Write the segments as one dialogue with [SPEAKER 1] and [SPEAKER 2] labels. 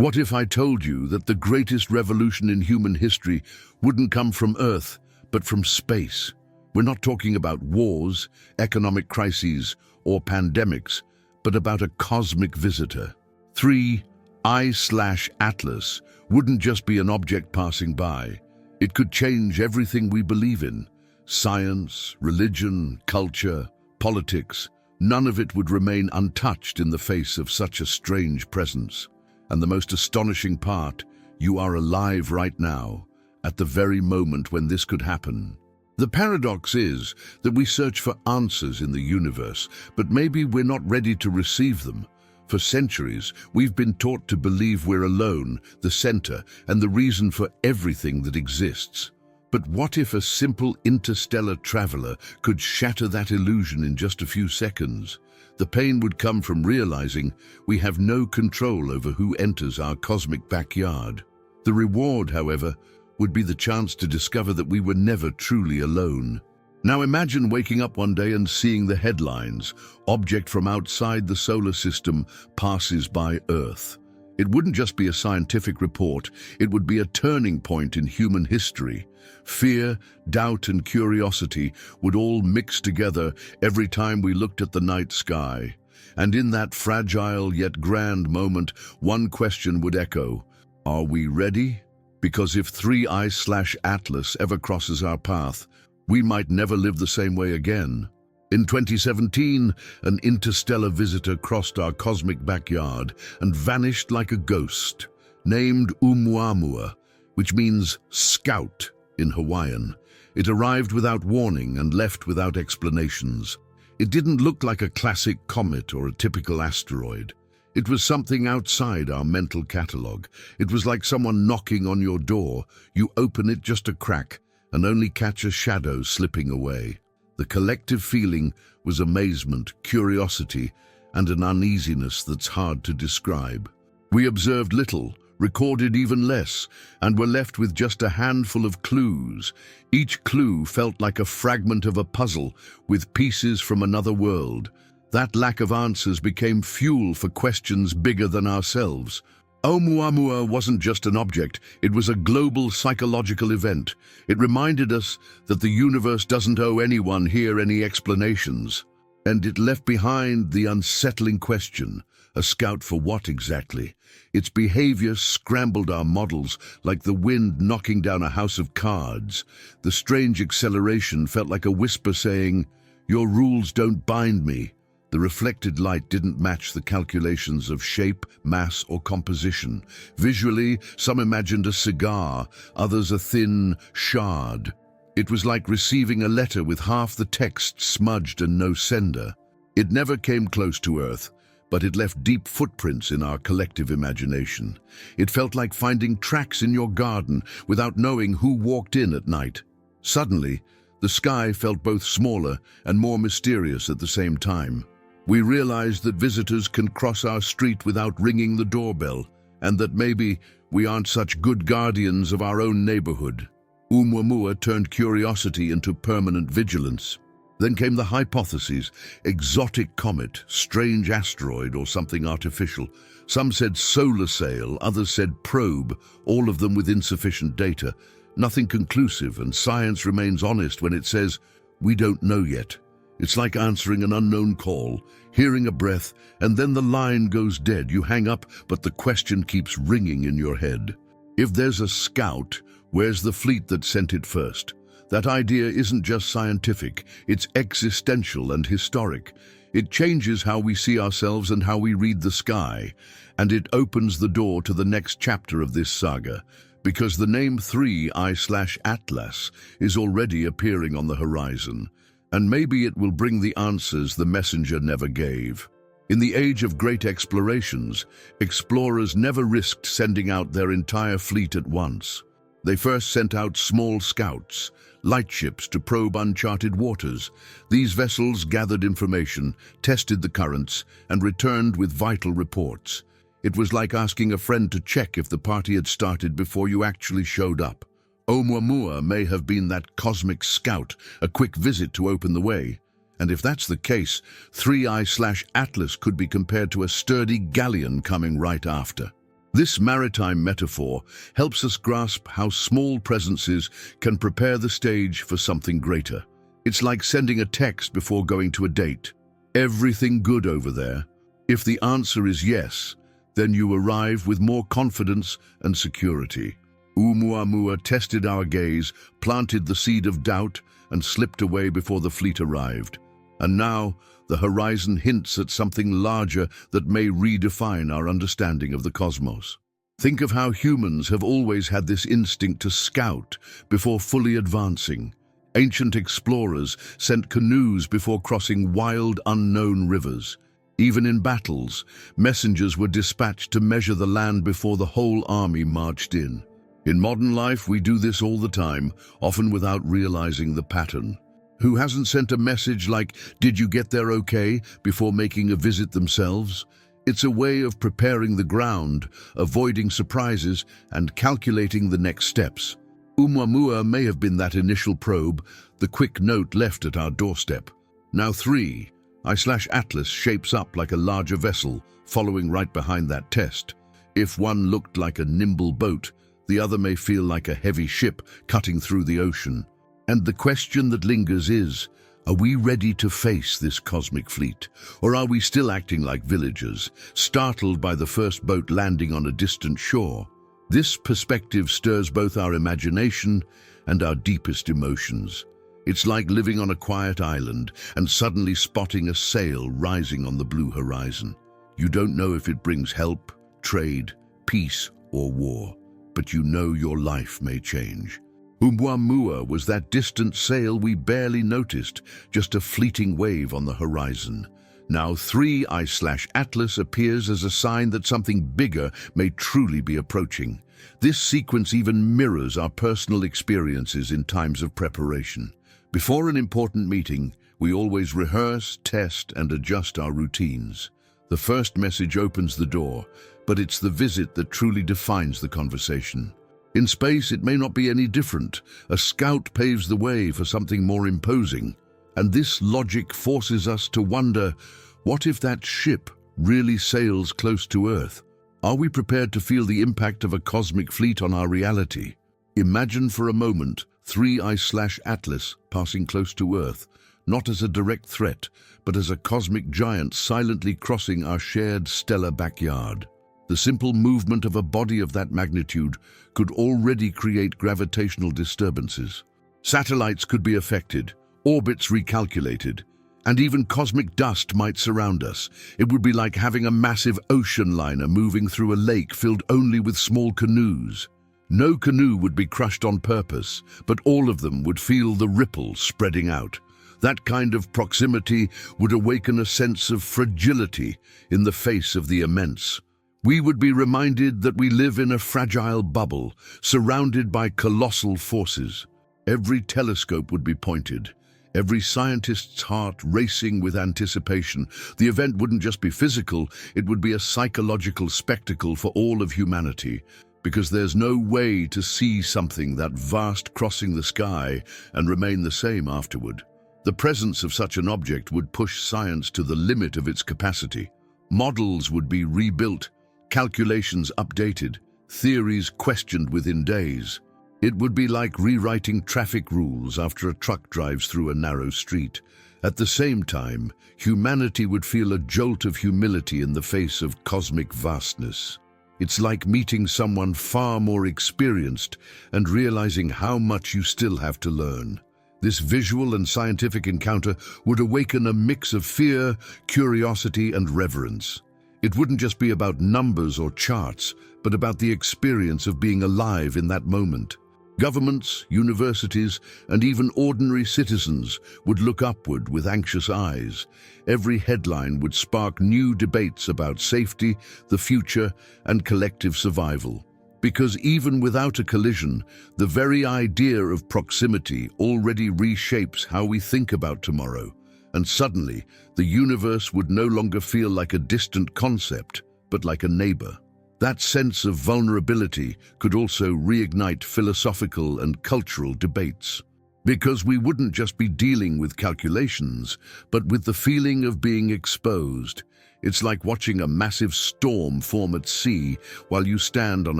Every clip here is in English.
[SPEAKER 1] What if I told you that the greatest revolution in human history wouldn't come from Earth, but from space? We're not talking about wars, economic crises, or pandemics, but about a cosmic visitor. 3 I/Atlas wouldn't just be an object passing by. It could change everything we believe in. Science, religion, culture, politics. None of it would remain untouched in the face of such a strange presence. And the most astonishing part, you are alive right now, at the very moment when this could happen. The paradox is that we search for answers in the universe, but maybe we're not ready to receive them. For centuries, we've been taught to believe we're alone, the center, and the reason for everything that exists. But what if a simple interstellar traveler could shatter that illusion in just a few seconds? The pain would come from realizing we have no control over who enters our cosmic backyard. The reward, however, would be the chance to discover that we were never truly alone. Now imagine waking up one day and seeing the headlines, "Object from outside the solar system passes by Earth." It wouldn't just be a scientific report, it would be a turning point in human history. Fear, doubt, and curiosity would all mix together every time we looked at the night sky. And in that fragile yet grand moment, one question would echo: are we ready? Because if 3 I/Atlas ever crosses our path, we might never live the same way again. In 2017, an interstellar visitor crossed our cosmic backyard and vanished like a ghost. Named Oumuamua, which means scout in Hawaiian. It arrived without warning and left without explanations. It didn't look like a classic comet or a typical asteroid. It was something outside our mental catalogue. It was like someone knocking on your door. You open it just a crack and only catch a shadow slipping away. The collective feeling was amazement, curiosity, and an uneasiness that's hard to describe. We observed little, recorded even less, and were left with just a handful of clues. Each clue felt like a fragment of a puzzle with pieces from another world. That lack of answers became fuel for questions bigger than ourselves. Oumuamua wasn't just an object, it was a global psychological event. It reminded us that the universe doesn't owe anyone here any explanations. And it left behind the unsettling question: a scout for what exactly? Its behavior scrambled our models like the wind knocking down a house of cards. The strange acceleration felt like a whisper saying, "Your rules don't bind me." The reflected light didn't match the calculations of shape, mass, or composition. Visually, some imagined a cigar, others a thin shard. It was like receiving a letter with half the text smudged and no sender. It never came close to Earth, but it left deep footprints in our collective imagination. It felt like finding tracks in your garden without knowing who walked in at night. Suddenly, the sky felt both smaller and more mysterious at the same time. We realized that visitors can cross our street without ringing the doorbell, and that maybe we aren't such good guardians of our own neighborhood. Oumuamua turned curiosity into permanent vigilance. Then came the hypotheses: exotic comet, strange asteroid, or something artificial. Some said solar sail, others said probe, all of them with insufficient data. Nothing conclusive, and science remains honest when it says, "We don't know yet." It's like answering an unknown call, hearing a breath, and then the line goes dead. You hang up, but the question keeps ringing in your head. If there's a scout, where's the fleet that sent it first? That idea isn't just scientific, it's existential and historic. It changes how we see ourselves and how we read the sky, and it opens the door to the next chapter of this saga, because the name 3 I/Atlas is already appearing on the horizon. And maybe it will bring the answers the messenger never gave. In the age of great explorations, explorers never risked sending out their entire fleet at once. They first sent out small scouts, lightships to probe uncharted waters. These vessels gathered information, tested the currents, and returned with vital reports. It was like asking a friend to check if the party had started before you actually showed up. Oumuamua may have been that cosmic scout, a quick visit to open the way. And if that's the case, 3 I/Atlas could be compared to a sturdy galleon coming right after. This maritime metaphor helps us grasp how small presences can prepare the stage for something greater. It's like sending a text before going to a date. Everything good over there? If the answer is yes, then you arrive with more confidence and security. Oumuamua tested our gaze, planted the seed of doubt, and slipped away before the fleet arrived. And now, the horizon hints at something larger that may redefine our understanding of the cosmos. Think of how humans have always had this instinct to scout before fully advancing. Ancient explorers sent canoes before crossing wild, unknown rivers. Even in battles, messengers were dispatched to measure the land before the whole army marched in. In modern life, we do this all the time, often without realizing the pattern. Who hasn't sent a message like, "Did you get there okay?" before making a visit themselves? It's a way of preparing the ground, avoiding surprises, and calculating the next steps. Oumuamua may have been that initial probe, the quick note left at our doorstep. Now 3I/Atlas shapes up like a larger vessel, following right behind that test. If one looked like a nimble boat, the other may feel like a heavy ship cutting through the ocean. And the question that lingers is, are we ready to face this cosmic fleet? Or are we still acting like villagers, startled by the first boat landing on a distant shore? This perspective stirs both our imagination and our deepest emotions. It's like living on a quiet island and suddenly spotting a sail rising on the blue horizon. You don't know if it brings help, trade, peace, or war, but you know your life may change. Oumuamua was that distant sail we barely noticed, just a fleeting wave on the horizon. Now 3I/Atlas appears as a sign that something bigger may truly be approaching. This sequence even mirrors our personal experiences in times of preparation. Before an important meeting, we always rehearse, test, and adjust our routines. The first message opens the door, but it's the visit that truly defines the conversation. In space, it may not be any different. A scout paves the way for something more imposing. And this logic forces us to wonder, what if that ship really sails close to Earth? Are we prepared to feel the impact of a cosmic fleet on our reality? Imagine for a moment 3I/Atlas passing close to Earth, not as a direct threat, but as a cosmic giant silently crossing our shared stellar backyard. The simple movement of a body of that magnitude could already create gravitational disturbances. Satellites could be affected, orbits recalculated, and even cosmic dust might surround us. It would be like having a massive ocean liner moving through a lake filled only with small canoes. No canoe would be crushed on purpose, but all of them would feel the ripple spreading out. That kind of proximity would awaken a sense of fragility in the face of the immense. We would be reminded that we live in a fragile bubble, surrounded by colossal forces. Every telescope would be pointed, every scientist's heart racing with anticipation. The event wouldn't just be physical, it would be a psychological spectacle for all of humanity, because there's no way to see something that vast crossing the sky and remain the same afterward. The presence of such an object would push science to the limit of its capacity. Models would be rebuilt, calculations updated, theories questioned within days. It would be like rewriting traffic rules after a truck drives through a narrow street. At the same time, humanity would feel a jolt of humility in the face of cosmic vastness. It's like meeting someone far more experienced and realizing how much you still have to learn. This visual and scientific encounter would awaken a mix of fear, curiosity, and reverence. It wouldn't just be about numbers or charts, but about the experience of being alive in that moment. Governments, universities, and even ordinary citizens would look upward with anxious eyes. Every headline would spark new debates about safety, the future, and collective survival. Because even without a collision, the very idea of proximity already reshapes how we think about tomorrow. And suddenly, the universe would no longer feel like a distant concept, but like a neighbor. That sense of vulnerability could also reignite philosophical and cultural debates. Because we wouldn't just be dealing with calculations, but with the feeling of being exposed. It's like watching a massive storm form at sea while you stand on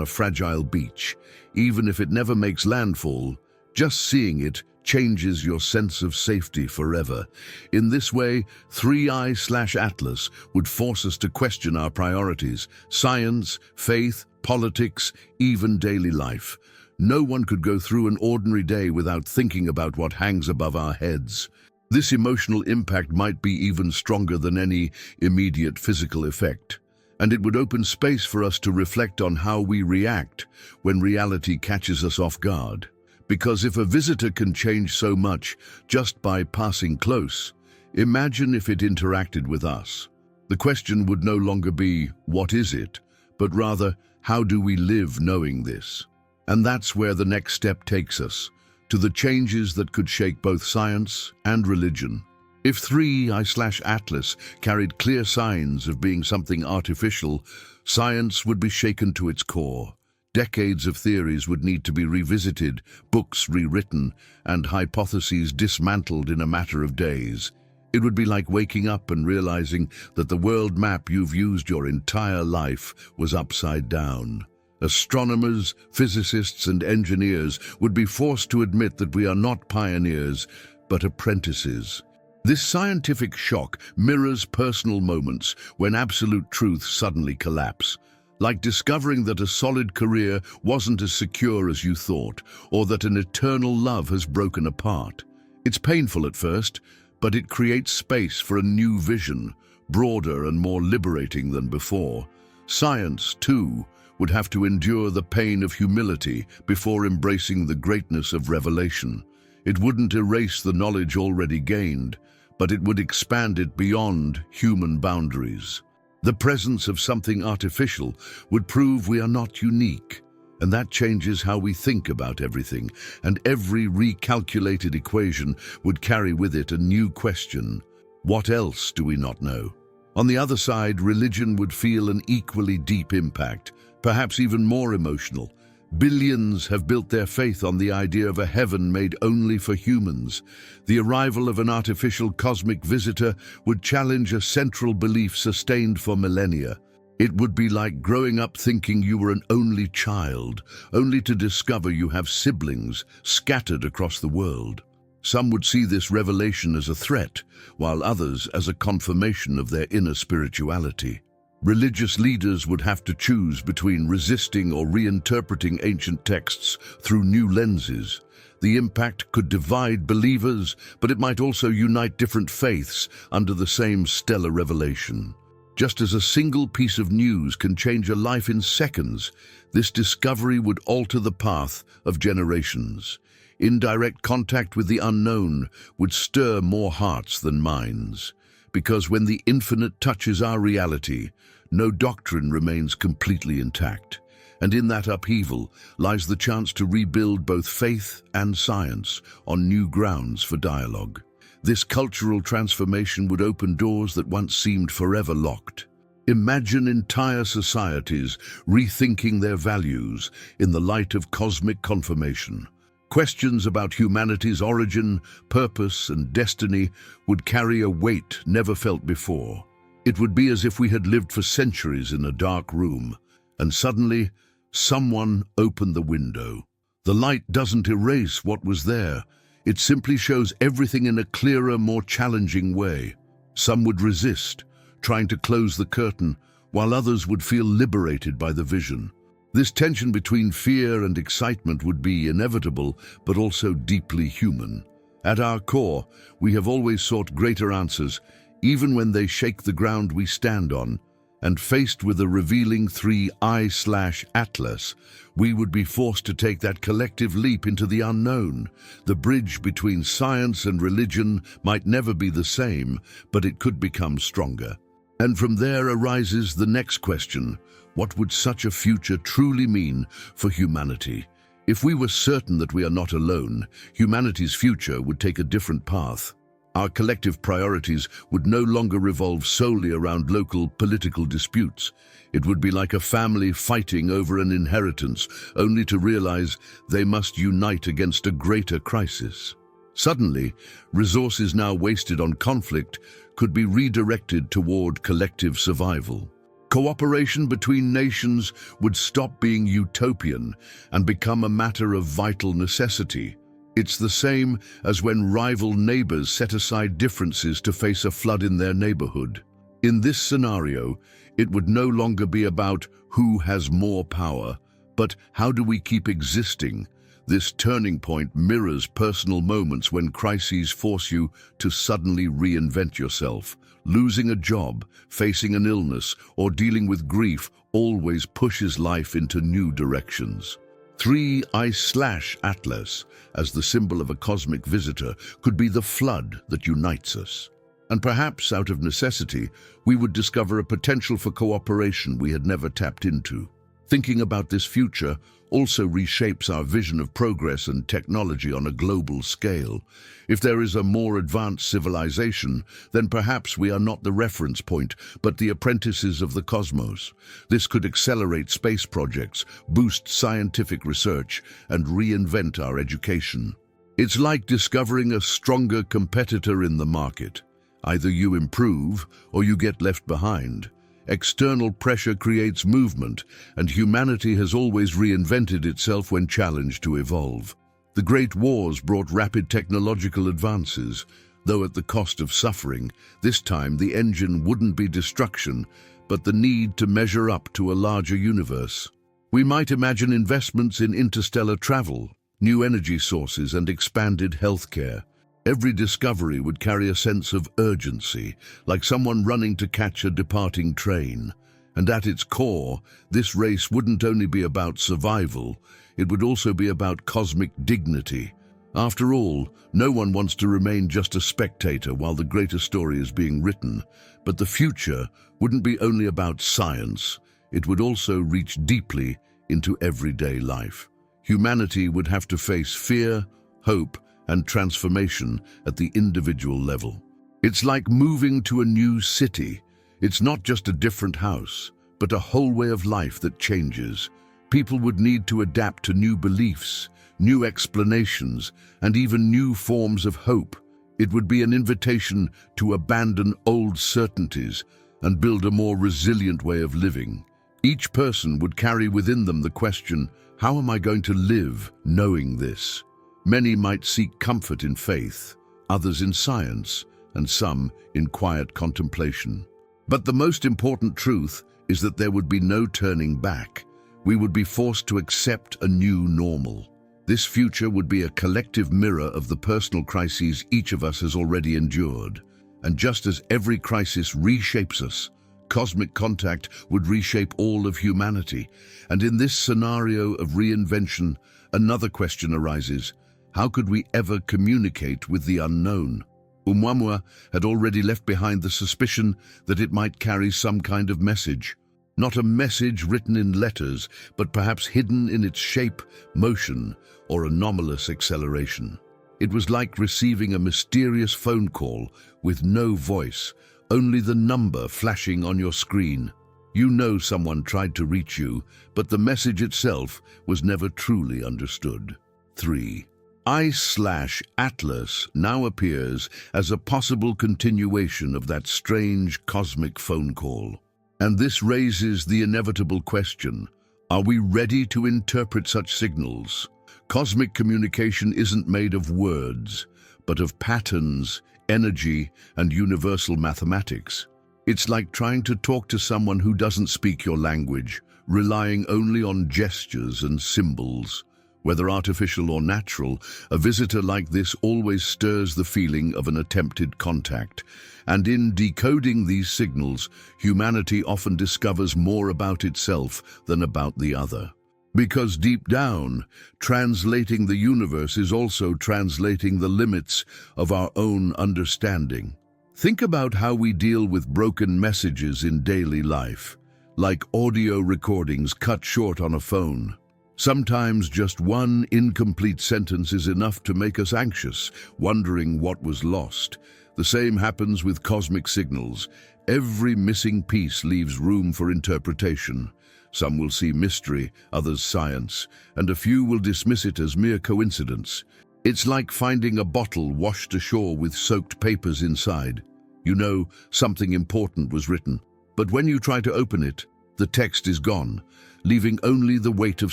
[SPEAKER 1] a fragile beach. Even if it never makes landfall, just seeing it changes your sense of safety forever. In this way, 3I/Atlas would force us to question our priorities: science, faith, politics, even daily life. No one could go through an ordinary day without thinking about what hangs above our heads. This emotional impact might be even stronger than any immediate physical effect, and it would open space for us to reflect on how we react when reality catches us off guard. Because if a visitor can change so much just by passing close, imagine if it interacted with us. The question would no longer be, what is it? But rather, how do we live knowing this? And that's where the next step takes us, to the changes that could shake both science and religion. If 3I/Atlas carried clear signs of being something artificial, science would be shaken to its core. Decades of theories would need to be revisited, books rewritten, and hypotheses dismantled in a matter of days. It would be like waking up and realizing that the world map you've used your entire life was upside down. Astronomers, physicists, and engineers would be forced to admit that we are not pioneers, but apprentices. This scientific shock mirrors personal moments when absolute truth suddenly collapse. Like discovering that a solid career wasn't as secure as you thought, or that an eternal love has broken apart. It's painful at first, but it creates space for a new vision, broader and more liberating than before. Science, too, would have to endure the pain of humility before embracing the greatness of revelation. It wouldn't erase the knowledge already gained, but it would expand it beyond human boundaries. The presence of something artificial would prove we are not unique, and that changes how we think about everything, and every recalculated equation would carry with it a new question: what else do we not know? On the other side, religion would feel an equally deep impact, perhaps even more emotional. Billions have built their faith on the idea of a heaven made only for humans. The arrival of an artificial cosmic visitor would challenge a central belief sustained for millennia. It would be like growing up thinking you were an only child, only to discover you have siblings scattered across the world. Some would see this revelation as a threat, while others as a confirmation of their inner spirituality. Religious leaders would have to choose between resisting or reinterpreting ancient texts through new lenses. The impact could divide believers, but it might also unite different faiths under the same stellar revelation. Just as a single piece of news can change a life in seconds, this discovery would alter the path of generations. Indirect contact with the unknown would stir more hearts than minds. Because when the infinite touches our reality, no doctrine remains completely intact. And in that upheaval lies the chance to rebuild both faith and science on new grounds for dialogue. This cultural transformation would open doors that once seemed forever locked. Imagine entire societies rethinking their values in the light of cosmic confirmation. Questions about humanity's origin, purpose, and destiny would carry a weight never felt before. It would be as if we had lived for centuries in a dark room, and suddenly, someone opened the window. The light doesn't erase what was there. It simply shows everything in a clearer, more challenging way. Some would resist, trying to close the curtain, while others would feel liberated by the vision. This tension between fear and excitement would be inevitable, but also deeply human. At our core, we have always sought greater answers, even when they shake the ground we stand on. And faced with a revealing 3I/Atlas, we would be forced to take that collective leap into the unknown. The bridge between science and religion might never be the same, but it could become stronger. And from there arises the next question: what would such a future truly mean for humanity? If we were certain that we are not alone, humanity's future would take a different path. Our collective priorities would no longer revolve solely around local political disputes. It would be like a family fighting over an inheritance, only to realize they must unite against a greater crisis. Suddenly, resources now wasted on conflict could be redirected toward collective survival. Cooperation between nations would stop being utopian and become a matter of vital necessity. It's the same as when rival neighbors set aside differences to face a flood in their neighborhood. In this scenario, it would no longer be about who has more power, but how do we keep existing? This turning point mirrors personal moments when crises force you to suddenly reinvent yourself. Losing a job, facing an illness, or dealing with grief always pushes life into new directions. 3I/Atlas, as the symbol of a cosmic visitor, could be the flood that unites us. And perhaps, out of necessity, we would discover a potential for cooperation we had never tapped into. Thinking about this future also reshapes our vision of progress and technology on a global scale. If there is a more advanced civilization, then perhaps we are not the reference point, but the apprentices of the cosmos. This could accelerate space projects, boost scientific research, and reinvent our education. It's like discovering a stronger competitor in the market. Either you improve or you get left behind. External pressure creates movement, and humanity has always reinvented itself when challenged to evolve. The Great Wars brought rapid technological advances, though at the cost of suffering. This time the engine wouldn't be destruction, but the need to measure up to a larger universe. We might imagine investments in interstellar travel, new energy sources, and expanded healthcare. Every discovery would carry a sense of urgency, like someone running to catch a departing train. And at its core, this race wouldn't only be about survival, it would also be about cosmic dignity. After all, no one wants to remain just a spectator while the greater story is being written. But the future wouldn't be only about science, it would also reach deeply into everyday life. Humanity would have to face fear, hope, and transformation at the individual level. It's like moving to a new city. It's not just a different house, but a whole way of life that changes. People would need to adapt to new beliefs, new explanations, and even new forms of hope. It would be an invitation to abandon old certainties and build a more resilient way of living. Each person would carry within them the question, how am I going to live knowing this? Many might seek comfort in faith, others in science, and some in quiet contemplation. But the most important truth is that there would be no turning back. We would be forced to accept a new normal. This future would be a collective mirror of the personal crises each of us has already endured. And just as every crisis reshapes us, cosmic contact would reshape all of humanity. And in this scenario of reinvention, another question arises. How could we ever communicate with the unknown? Oumuamua had already left behind the suspicion that it might carry some kind of message. Not a message written in letters, but perhaps hidden in its shape, motion, or anomalous acceleration. It was like receiving a mysterious phone call with no voice, only the number flashing on your screen. You know someone tried to reach you, but the message itself was never truly understood. 3I/Atlas now appears as a possible continuation of that strange cosmic phone call. And this raises the inevitable question, are we ready to interpret such signals? Cosmic communication isn't made of words, but of patterns, energy, and universal mathematics. It's like trying to talk to someone who doesn't speak your language, relying only on gestures and symbols. Whether artificial or natural, a visitor like this always stirs the feeling of an attempted contact. And in decoding these signals, humanity often discovers more about itself than about the other. Because deep down, translating the universe is also translating the limits of our own understanding. Think about how we deal with broken messages in daily life, like audio recordings cut short on a phone. Sometimes just one incomplete sentence is enough to make us anxious, wondering what was lost. The same happens with cosmic signals. Every missing piece leaves room for interpretation. Some will see mystery, others science, and a few will dismiss it as mere coincidence. It's like finding a bottle washed ashore with soaked papers inside. You know something important was written, but when you try to open it, the text is gone, leaving only the weight of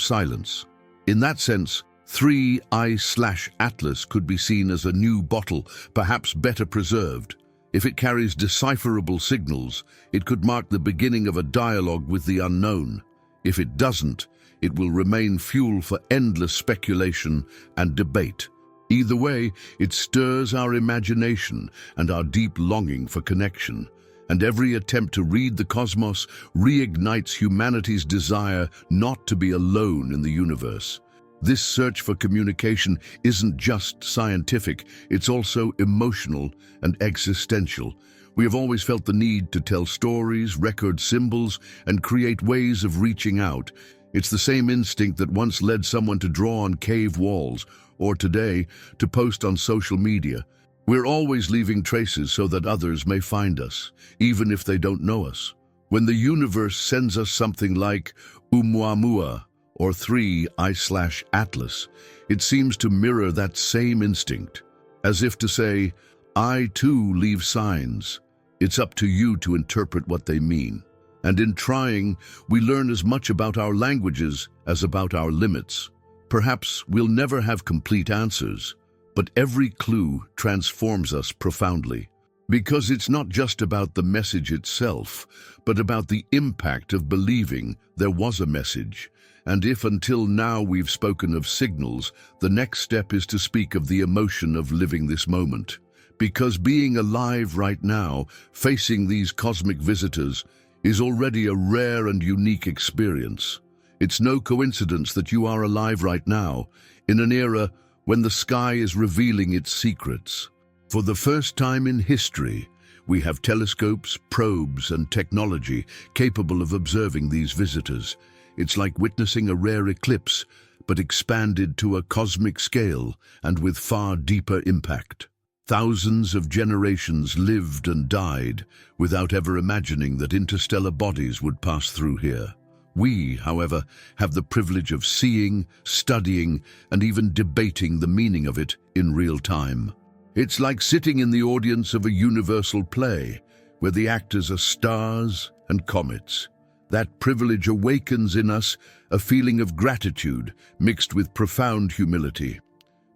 [SPEAKER 1] silence. In that sense, 3I/Atlas could be seen as a new bottle, perhaps better preserved. If it carries decipherable signals, it could mark the beginning of a dialogue with the unknown. If it doesn't, it will remain fuel for endless speculation and debate. Either way, it stirs our imagination and our deep longing for connection, and every attempt to read the cosmos reignites humanity's desire not to be alone in the universe. This search for communication isn't just scientific, it's also emotional and existential. We have always felt the need to tell stories, record symbols, and create ways of reaching out. It's the same instinct that once led someone to draw on cave walls, or today, to post on social media. We're always leaving traces so that others may find us, even if they don't know us. When the universe sends us something like Oumuamua or 3I/Atlas, it seems to mirror that same instinct, as if to say, I too leave signs. It's up to you to interpret what they mean. And in trying, we learn as much about our languages as about our limits. Perhaps we'll never have complete answers, but every clue transforms us profoundly. Because it's not just about the message itself, but about the impact of believing there was a message. And if until now we've spoken of signals, the next step is to speak of the emotion of living this moment. Because being alive right now, facing these cosmic visitors, is already a rare and unique experience. It's no coincidence that you are alive right now, in an era when the sky is revealing its secrets. For the first time in history, we have telescopes, probes, and technology capable of observing these visitors. It's like witnessing a rare eclipse, but expanded to a cosmic scale and with far deeper impact. Thousands of generations lived and died without ever imagining that interstellar bodies would pass through here. We, however, have the privilege of seeing, studying, and even debating the meaning of it in real time. It's like sitting in the audience of a universal play, where the actors are stars and comets. That privilege awakens in us a feeling of gratitude mixed with profound humility.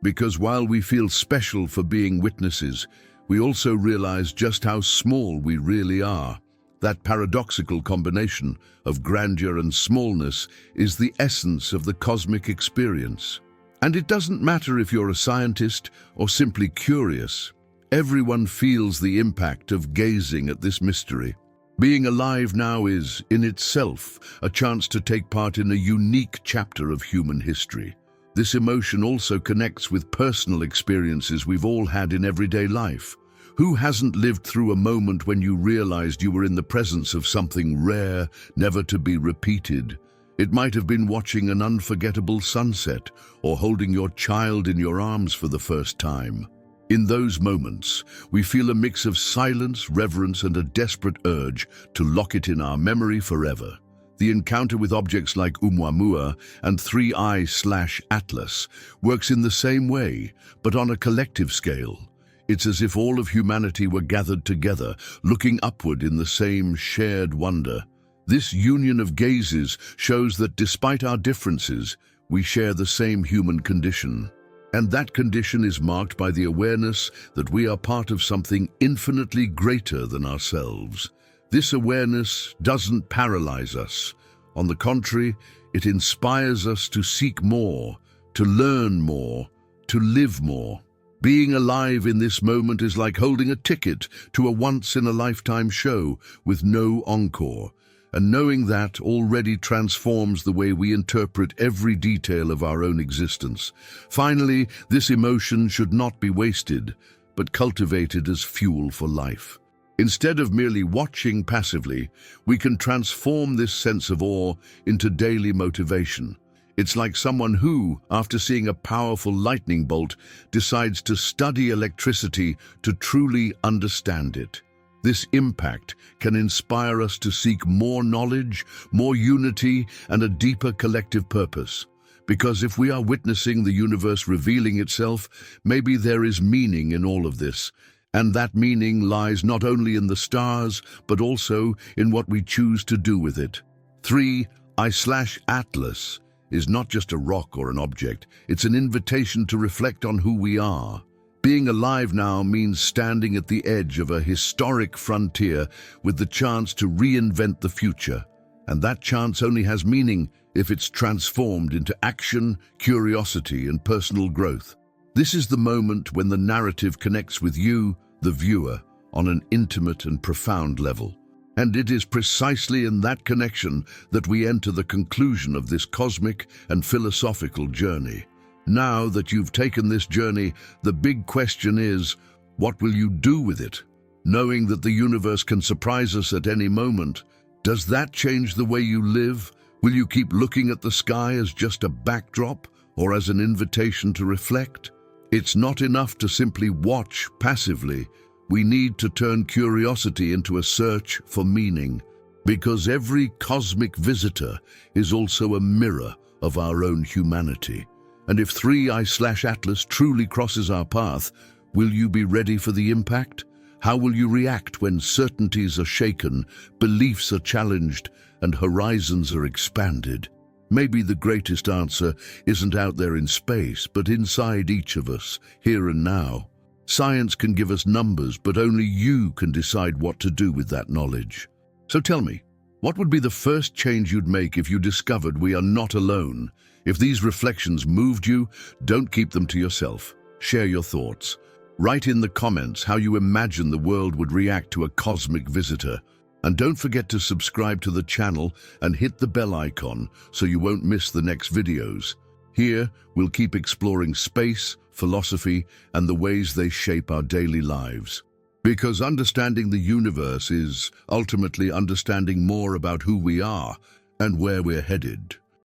[SPEAKER 1] Because while we feel special for being witnesses, we also realize just how small we really are. That paradoxical combination of grandeur and smallness is the essence of the cosmic experience. And it doesn't matter if you're a scientist or simply curious. Everyone feels the impact of gazing at this mystery. Being alive now is, in itself, a chance to take part in a unique chapter of human history. This emotion also connects with personal experiences we've all had in everyday life. Who hasn't lived through a moment when you realized you were in the presence of something rare, never to be repeated? It might have been watching an unforgettable sunset or holding your child in your arms for the first time. In those moments, we feel a mix of silence, reverence, and a desperate urge to lock it in our memory forever. The encounter with objects like Oumuamua and 3I/Atlas works in the same way, but on a collective scale. It's as if all of humanity were gathered together, looking upward in the same shared wonder. This union of gazes shows that despite our differences, we share the same human condition. And that condition is marked by the awareness that we are part of something infinitely greater than ourselves. This awareness doesn't paralyze us. On the contrary, it inspires us to seek more, to learn more, to live more. Being alive in this moment is like holding a ticket to a once-in-a-lifetime show with no encore, and knowing that already transforms the way we interpret every detail of our own existence. Finally, this emotion should not be wasted, but cultivated as fuel for life. Instead of merely watching passively, we can transform this sense of awe into daily motivation. It's like someone who, after seeing a powerful lightning bolt, decides to study electricity to truly understand it. This impact can inspire us to seek more knowledge, more unity, and a deeper collective purpose. Because if we are witnessing the universe revealing itself, maybe there is meaning in all of this. And that meaning lies not only in the stars, but also in what we choose to do with it. 3. I/Atlas is not just a rock or an object. It's an invitation to reflect on who we are. Being alive now means standing at the edge of a historic frontier with the chance to reinvent the future. And that chance only has meaning if it's transformed into action, curiosity, and personal growth. This is the moment when the narrative connects with you, the viewer, on an intimate and profound level. And it is precisely in that connection that we enter the conclusion of this cosmic and philosophical journey. Now that you've taken this journey, the big question is, what will you do with it? Knowing that the universe can surprise us at any moment, does that change the way you live? Will you keep looking at the sky as just a backdrop or as an invitation to reflect? It's not enough to simply watch passively. We need to turn curiosity into a search for meaning, because every cosmic visitor is also a mirror of our own humanity. And if 3I/Atlas truly crosses our path, will you be ready for the impact? How will you react when certainties are shaken, beliefs are challenged, and horizons are expanded? Maybe the greatest answer isn't out there in space, but inside each of us, here and now. Science can give us numbers, but only you can decide what to do with that knowledge. So tell me, what would be the first change you'd make if you discovered we are not alone? If these reflections moved you, don't keep them to yourself. Share your thoughts. Write in the comments how you imagine the world would react to a cosmic visitor. And don't forget to subscribe to the channel and hit the bell icon so you won't miss the next videos. Here, we'll keep exploring space, philosophy, and the ways they shape our daily lives. Because understanding the universe is ultimately understanding more about who we are and where we're headed.